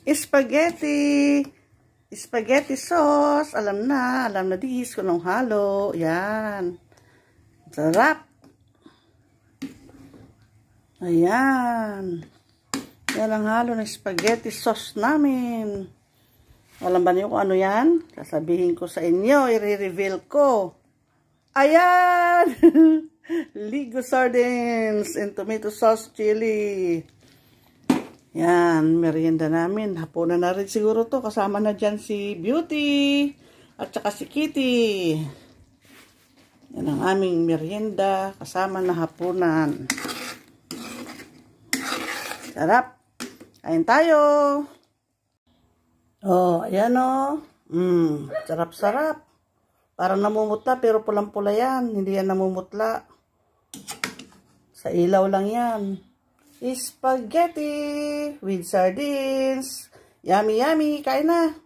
Spaghetti. Spaghetti sauce. Alam na dis kung anong halo. Yan. Sarap. Ayan. Yan ang halo ng spaghetti sauce namin. Alam ba niyo kung ano yan? Sasabihin ko sa inyo. I-reveal ko. Ayan! Ligo sardines and tomato sauce chili. Yan, merienda namin. Hapunan na rin siguro to. Kasama na dyan si Beauty at saka si Kitty. Yan ang aming merienda. Kasama na hapunan. Sarap. Kain tayo. Oh, ayan o. Sarap-sarap. Parang namumutla pero pulang-pula yan. Hindi yan namumutla. Sa ilaw lang yan. Spaghetti with sardines. Yummy, yummy. Kain na.